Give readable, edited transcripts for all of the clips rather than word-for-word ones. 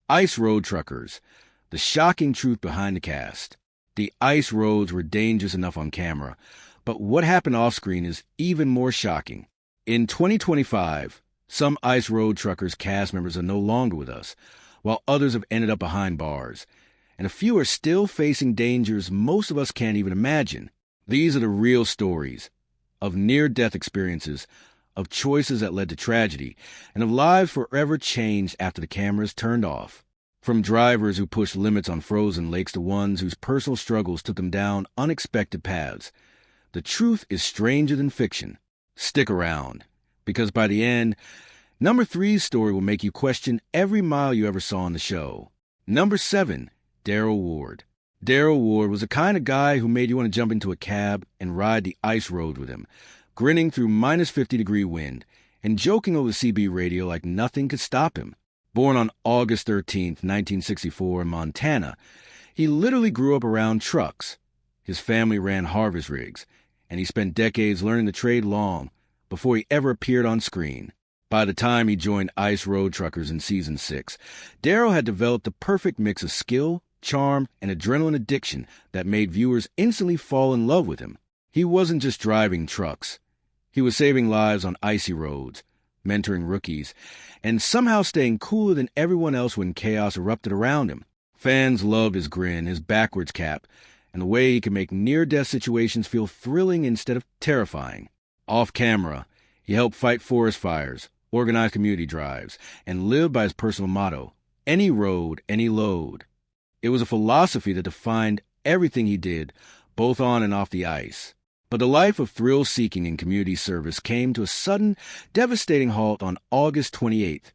Ice Road Truckers. The shocking truth behind the cast. The ice roads were dangerous enough on camera, but what happened off-screen is even more shocking. In 2025, some Ice Road Truckers cast members are no longer with us, while others have ended up behind bars. And a few are still facing dangers most of us can't even imagine. These are the real stories of near-death experiences, of choices that led to tragedy, and of lives forever changed after the cameras turned off. From drivers who pushed limits on frozen lakes to ones whose personal struggles took them down unexpected paths. The truth is stranger than fiction. Stick around, because by the end, number 3's story will make you question every mile you ever saw on the show. Number 7, Daryl Ward. Daryl Ward was the kind of guy who made you want to jump into a cab and ride the ice road with him, grinning through minus 50-degree wind and joking over CB radio like nothing could stop him. Born on August 13, 1964 in Montana, he literally grew up around trucks. His family ran harvest rigs, and he spent decades learning the trade long before he ever appeared on screen. By the time he joined Ice Road Truckers in Season 6, Daryl had developed the perfect mix of skill, charm, and adrenaline addiction that made viewers instantly fall in love with him. He wasn't just driving trucks. He was saving lives on icy roads, mentoring rookies, and somehow staying cooler than everyone else when chaos erupted around him. Fans loved his grin, his backwards cap, and the way he could make near-death situations feel thrilling instead of terrifying. Off camera, he helped fight forest fires, organize community drives, and lived by his personal motto, any road, any load. It was a philosophy that defined everything he did, both on and off the ice. But the life of thrill-seeking and community service came to a sudden, devastating halt on August 28,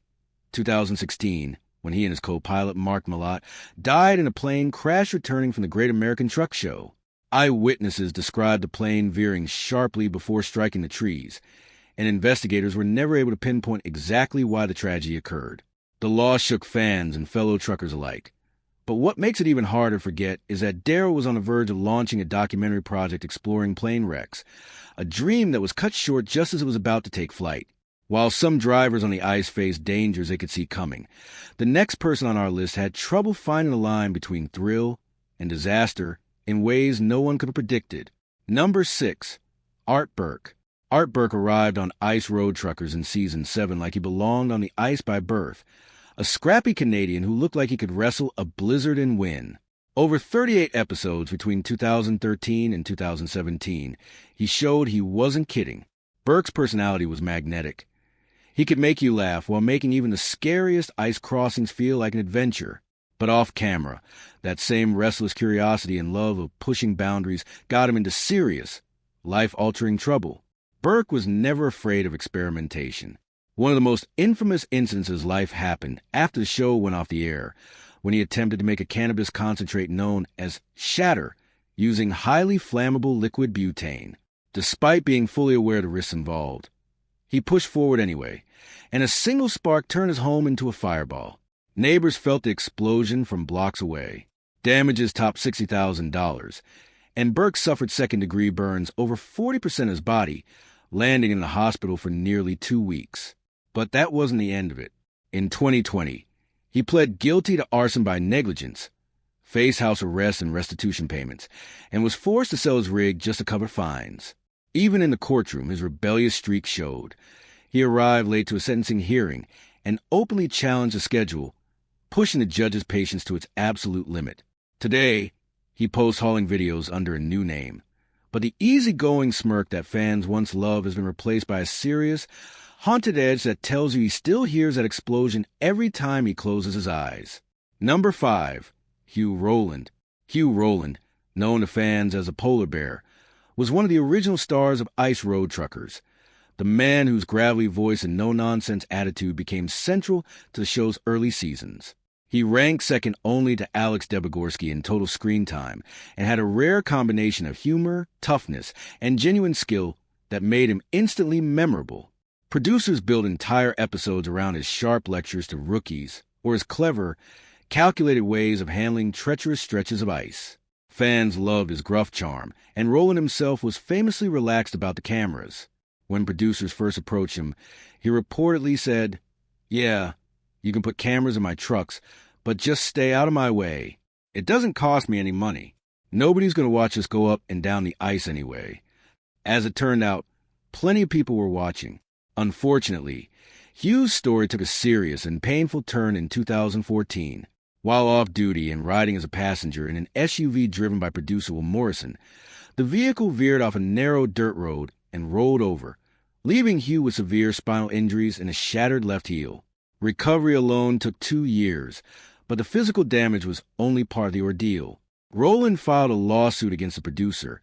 2016, when he and his co-pilot, Mark Malott, died in a plane crash returning from the Great American Truck Show. Eyewitnesses described the plane veering sharply before striking the trees, and investigators were never able to pinpoint exactly why the tragedy occurred. The loss shook fans and fellow truckers alike. But what makes it even harder to forget is that Daryl was on the verge of launching a documentary project exploring plane wrecks, a dream that was cut short just as it was about to take flight. While some drivers on the ice faced dangers they could see coming, the next person on our list had trouble finding the line between thrill and disaster in ways no one could have predicted. Number 6, Art Burke. Art Burke arrived on Ice Road Truckers in Season 7 like he belonged on the ice by birth. A scrappy Canadian who looked like he could wrestle a blizzard and win. Over 38 episodes between 2013 and 2017, he showed he wasn't kidding. Burke's personality was magnetic. He could make you laugh while making even the scariest ice crossings feel like an adventure. But off camera, that same restless curiosity and love of pushing boundaries got him into serious, life-altering trouble. Burke was never afraid of experimentation. One of the most infamous incidents of his life happened after the show went off the air, when he attempted to make a cannabis concentrate known as shatter using highly flammable liquid butane. Despite being fully aware of the risks involved, he pushed forward anyway, and a single spark turned his home into a fireball. Neighbors felt the explosion from blocks away. Damages topped $60,000, and Burke suffered second-degree burns over 40% of his body, landing in the hospital for nearly 2 weeks. But that wasn't the end of it. In 2020, he pled guilty to arson by negligence, faced house arrest and restitution payments, and was forced to sell his rig just to cover fines. Even in the courtroom, his rebellious streak showed. He arrived late to a sentencing hearing and openly challenged the schedule, pushing the judge's patience to its absolute limit. Today, he posts hauling videos under a new name. But the easygoing smirk that fans once loved has been replaced by a serious, haunted edge that tells you he still hears that explosion every time he closes his eyes. Number 5, Hugh Rowland. Hugh Rowland, known to fans as a polar bear, was one of the original stars of Ice Road Truckers, the man whose gravelly voice and no-nonsense attitude became central to the show's early seasons. He ranked second only to Alex Debogorski in total screen time and had a rare combination of humor, toughness, and genuine skill that made him instantly memorable. Producers built entire episodes around his sharp lectures to rookies or his clever, calculated ways of handling treacherous stretches of ice. Fans loved his gruff charm, and Rowland himself was famously relaxed about the cameras. When producers first approached him, he reportedly said, "Yeah, you can put cameras in my trucks, but just stay out of my way. It doesn't cost me any money. Nobody's going to watch us go up and down the ice anyway." As it turned out, plenty of people were watching. Unfortunately, Hugh's story took a serious and painful turn in 2014. While off duty and riding as a passenger in an SUV driven by producer Will Morrison, the vehicle veered off a narrow dirt road and rolled over, leaving Hugh with severe spinal injuries and a shattered left heel. Recovery alone took 2 years, but the physical damage was only part of the ordeal. Rowland filed a lawsuit against the producer,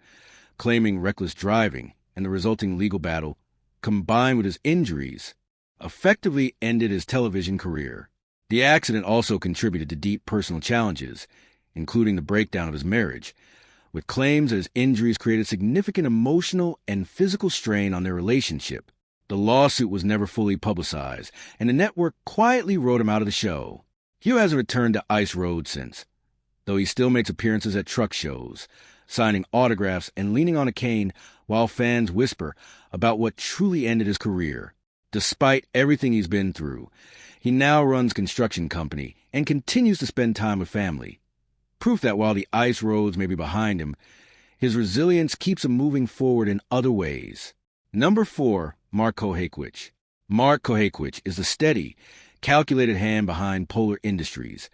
claiming reckless driving, and the resulting legal battle, combined with his injuries, effectively ended his television career. The accident also contributed to deep personal challenges, including the breakdown of his marriage, with claims that his injuries created significant emotional and physical strain on their relationship. The lawsuit was never fully publicized, and the network quietly wrote him out of the show. Hugh hasn't returned to ice road since, though he still makes appearances at truck shows, signing autographs and leaning on a cane while fans whisper about what truly ended his career. Despite everything he's been through, he now runs a construction company and continues to spend time with family. Proof that while the ice roads may be behind him, his resilience keeps him moving forward in other ways. Number 4, Mark Kohakewicz. Mark Kohakewicz is the steady, calculated hand behind Polar Industries,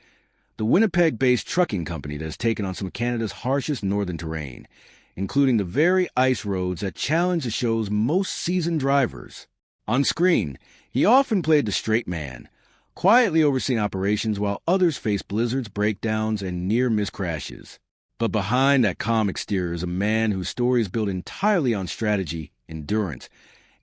the Winnipeg-based trucking company that has taken on some of Canada's harshest northern terrain, including the very ice roads that challenge the show's most seasoned drivers. On screen, he often played the straight man, quietly overseeing operations while others faced blizzards, breakdowns, and near-miss crashes. But behind that calm exterior is a man whose story is built entirely on strategy, endurance,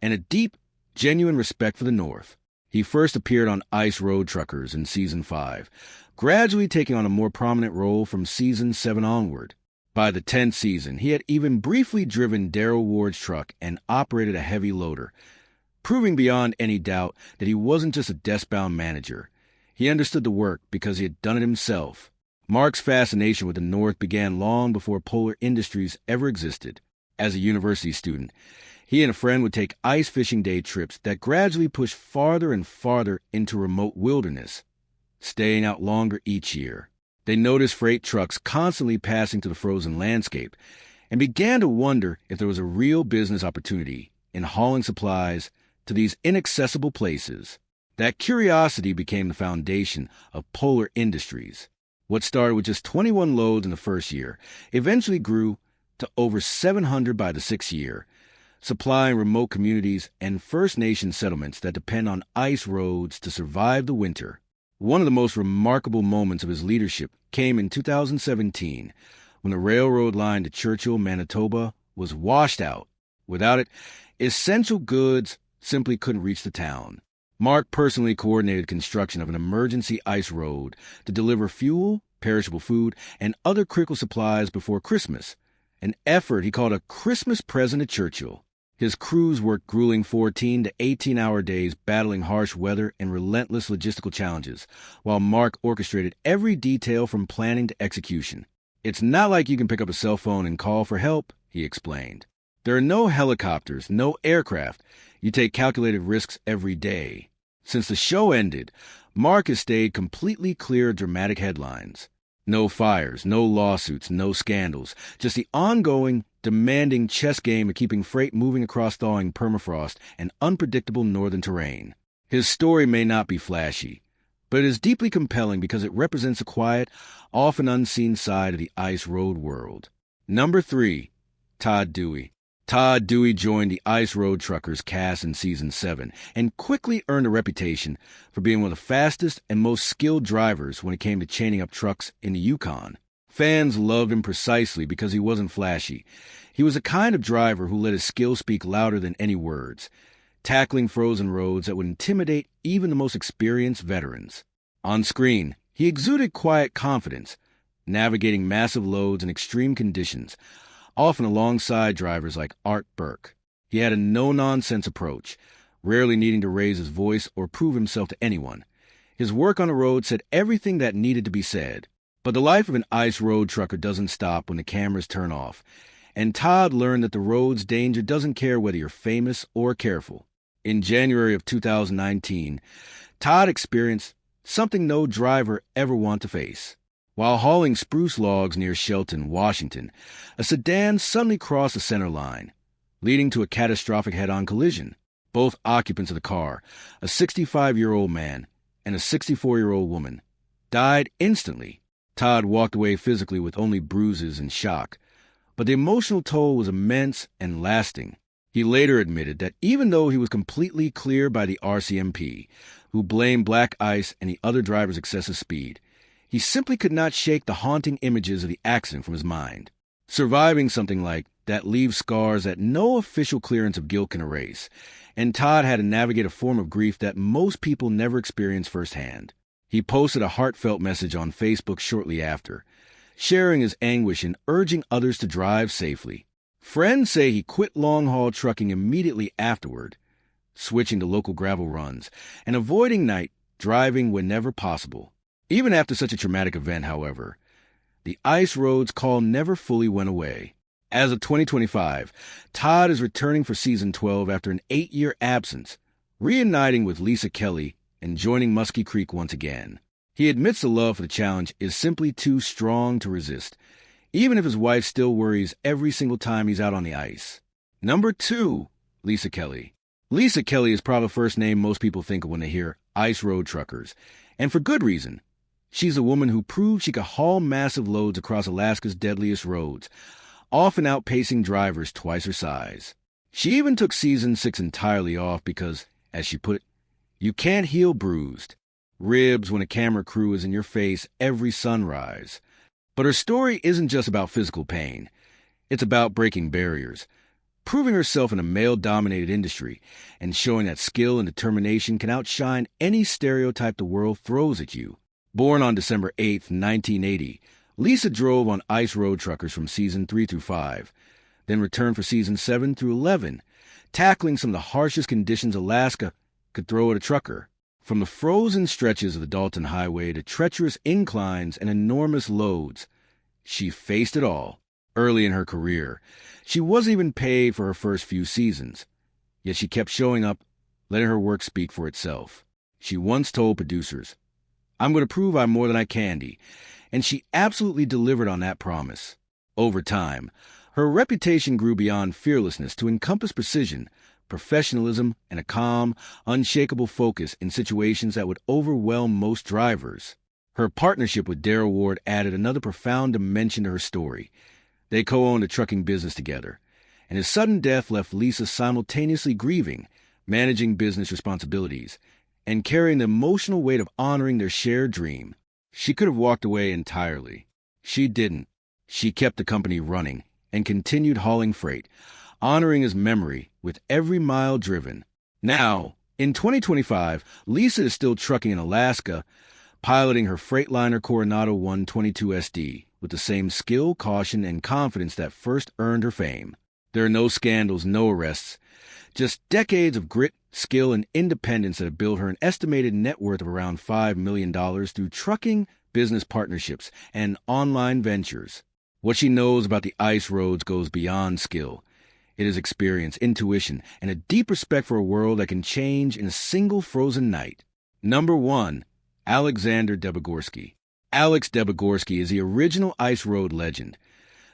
and a deep, genuine respect for the North. He first appeared on Ice Road Truckers in Season 5, gradually taking on a more prominent role from Season 7 onward. By the 10th season, he had even briefly driven Daryl Ward's truck and operated a heavy loader, proving beyond any doubt that he wasn't just a desk-bound manager. He understood the work because he had done it himself. Mark's fascination with the North began long before Polar Industries ever existed. As a university student, he and a friend would take ice fishing day trips that gradually pushed farther and farther into remote wilderness, staying out longer each year. They noticed freight trucks constantly passing through the frozen landscape and began to wonder if there was a real business opportunity in hauling supplies to these inaccessible places. That curiosity became the foundation of Polar Industries. What started with just 21 loads in the first year eventually grew to over 700 by the 6th year, supplying remote communities and First Nation settlements that depend on ice roads to survive the winter. One of the most remarkable moments of his leadership came in 2017, when the railroad line to Churchill, Manitoba, was washed out. Without it, essential goods simply couldn't reach the town. Mark personally coordinated construction of an emergency ice road to deliver fuel, perishable food, and other critical supplies before Christmas, an effort he called a Christmas present at Churchill. His crews worked grueling 14 to 18-hour days battling harsh weather and relentless logistical challenges, while Mark orchestrated every detail from planning to execution. "It's not like you can pick up a cell phone and call for help," he explained. "There are no helicopters, no aircraft. You take calculated risks every day." Since the show ended, Mark has stayed completely clear of dramatic headlines. No fires, no lawsuits, no scandals, just the ongoing, demanding chess game of keeping freight moving across thawing permafrost and unpredictable northern terrain. His story may not be flashy, but it is deeply compelling because it represents a quiet, often unseen side of the ice road world. Number 3, Todd Dewey. Todd Dewey joined the Ice Road Truckers cast in Season 7 and quickly earned a reputation for being one of the fastest and most skilled drivers when it came to chaining up trucks in the Yukon. Fans loved him precisely because he wasn't flashy. He was the kind of driver who let his skill speak louder than any words, tackling frozen roads that would intimidate even the most experienced veterans. On screen, he exuded quiet confidence, navigating massive loads in extreme conditions, often alongside drivers like Art Burke. He had a no-nonsense approach, rarely needing to raise his voice or prove himself to anyone. His work on the road said everything that needed to be said. But the life of an ice road trucker doesn't stop when the cameras turn off, and Todd learned that the road's danger doesn't care whether you're famous or careful. In January of 2019, Todd experienced something no driver ever wants to face. While hauling spruce logs near Shelton, Washington, a sedan suddenly crossed the center line, leading to a catastrophic head-on collision. Both occupants of the car, a 65-year-old man and a 64-year-old woman, died instantly. Todd walked away physically with only bruises and shock, but the emotional toll was immense and lasting. He later admitted that even though he was completely clear by the RCMP, who blamed black ice and the other driver's excessive speed, he simply could not shake the haunting images of the accident from his mind. Surviving something like that leaves scars that no official clearance of guilt can erase, and Todd had to navigate a form of grief that most people never experience firsthand. He posted a heartfelt message on Facebook shortly after, sharing his anguish and urging others to drive safely. Friends say he quit long-haul trucking immediately afterward, switching to local gravel runs and avoiding night driving whenever possible. Even after such a traumatic event, however, the ice roads call never fully went away. As of 2025, Todd is returning for season 12 after an 8-year absence, reuniting with Lisa Kelly and joining Muskie Creek once again. He admits the love for the challenge is simply too strong to resist, even if his wife still worries every single time he's out on the ice. Number 2, Lisa Kelly. Lisa Kelly is probably the first name most people think of when they hear ice road truckers, and for good reason. She's a woman who proved she could haul massive loads across Alaska's deadliest roads, often outpacing drivers twice her size. She even took season 6 entirely off because, as she put it, you can't heal bruised ribs when a camera crew is in your face every sunrise. But her story isn't just about physical pain. It's about breaking barriers, proving herself in a male-dominated industry, and showing that skill and determination can outshine any stereotype the world throws at you. Born on December 8, 1980, Lisa drove on ice road truckers from season 3 through 5, then returned for season 7 through 11, tackling some of the harshest conditions Alaska could throw at a trucker. From the frozen stretches of the Dalton Highway to treacherous inclines and enormous loads, she faced it all. Early in her career, she wasn't even paid for her first few seasons, yet she kept showing up, letting her work speak for itself. She once told producers, "I'm going to prove I'm more than I can be," and she absolutely delivered on that promise. Over time, her reputation grew beyond fearlessness to encompass precision, professionalism, and a calm, unshakable focus in situations that would overwhelm most drivers. Her partnership with Darryl Ward added another profound dimension to her story. They co-owned a trucking business together, and his sudden death left Lisa simultaneously grieving, managing business responsibilities, and carrying the emotional weight of honoring their shared dream. She could have walked away entirely. She didn't. She kept the company running and continued hauling freight, honoring his memory with every mile driven. Now, in 2025, Lisa is still trucking in Alaska, piloting her Freightliner Coronado 122 SD with the same skill, caution, and confidence that first earned her fame. There are no scandals, no arrests, just decades of grit, skill, and independence that have built her an estimated net worth of around $5 million through trucking, business partnerships, and online ventures. What she knows about the ice roads goes beyond skill. It is experience, intuition, and a deep respect for a world that can change in a single frozen night. Number 1, Alexander Debogorski. Alex Debogorski is the original ice road legend,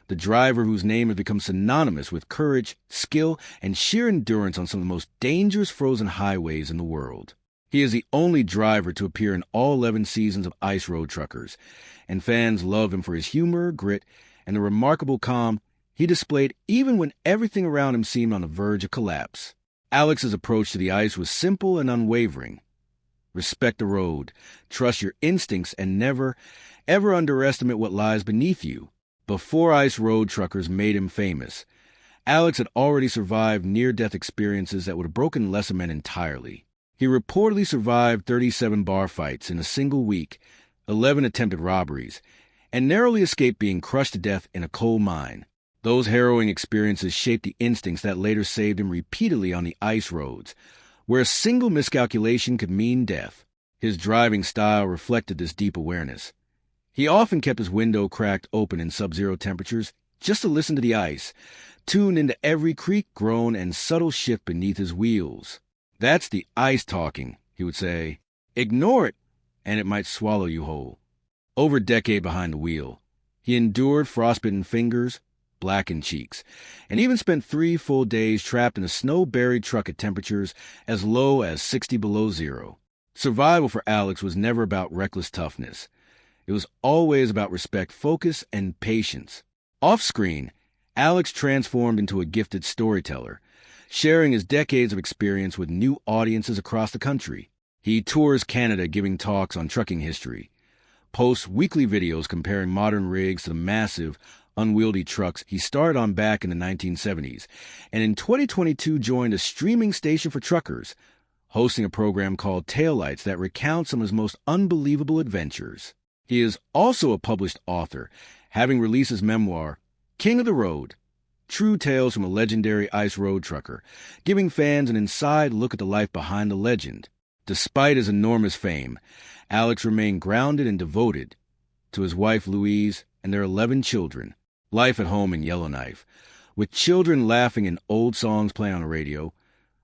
the driver whose name has become synonymous with courage, skill, and sheer endurance on some of the most dangerous frozen highways in the world. He is the only driver to appear in all 11 seasons of Ice Road Truckers, and fans love him for his humor, grit, and the remarkable calm he displayed even when everything around him seemed on the verge of collapse. Alex's approach to the ice was simple and unwavering. Respect the road, trust your instincts, and never, ever underestimate what lies beneath you. Before Ice Road Truckers made him famous, Alex had already survived near-death experiences that would have broken lesser men entirely. He reportedly survived 37 bar fights in a single week, 11 attempted robberies, and narrowly escaped being crushed to death in a coal mine. Those harrowing experiences shaped the instincts that later saved him repeatedly on the ice roads, where a single miscalculation could mean death. His driving style reflected this deep awareness. He often kept his window cracked open in sub-zero temperatures just to listen to the ice, tuned into every creak, groan, and subtle shift beneath his wheels. "That's the ice talking," he would say. "Ignore it, and it might swallow you whole. Over a decade behind the wheel, he endured frostbitten fingers, blackened cheeks, and even spent 3 full days trapped in a snow-buried truck at temperatures as low as 60 below zero. Survival for Alex was never about reckless toughness. It was always about respect, focus, and patience. Off-screen, Alex transformed into a gifted storyteller, sharing his decades of experience with new audiences across the country. He tours Canada giving talks on trucking history, posts weekly videos comparing modern rigs to the massive, unwieldy trucks he started on back in the 1970s, and in 2022 joined a streaming station for truckers, hosting a program called Taillights that recounts some of his most unbelievable adventures. He is also a published author, having released his memoir, King of the Road, True Tales from a Legendary Ice Road Trucker, giving fans an inside look at the life behind the legend. Despite his enormous fame, Alex remained grounded and devoted to his wife Louise and their 11 children. Life at home in Yellowknife, with children laughing and old songs playing on the radio,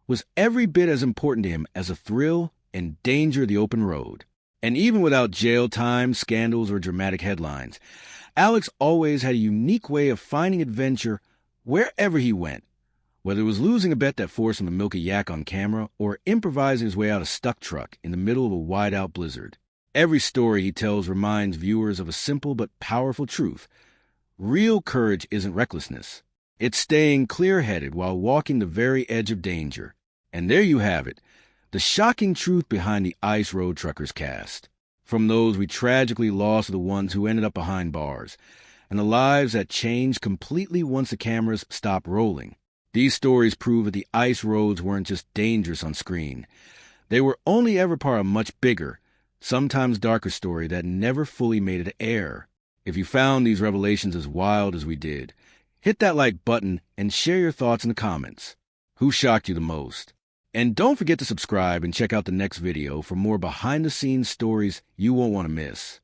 was every bit as important to him as the thrill and danger of the open road. And even without jail time, scandals, or dramatic headlines, Alex always had a unique way of finding adventure wherever he went, whether it was losing a bet that forced him to milk a yak on camera or improvising his way out of a stuck truck in the middle of a wide-out blizzard. Every story he tells reminds viewers of a simple but powerful truth. Real courage isn't recklessness. It's staying clear-headed while walking the very edge of danger. And there you have it, the shocking truth behind the Ice Road Truckers cast. From those we tragically lost to the ones who ended up behind bars, and the lives that changed completely once the cameras stopped rolling. These stories prove that the ice roads weren't just dangerous on screen. They were only ever part of a much bigger, sometimes darker story that never fully made it to air. If you found these revelations as wild as we did, hit that like button and share your thoughts in the comments. Who shocked you the most? And don't forget to subscribe and check out the next video for more behind-the-scenes stories you won't want to miss.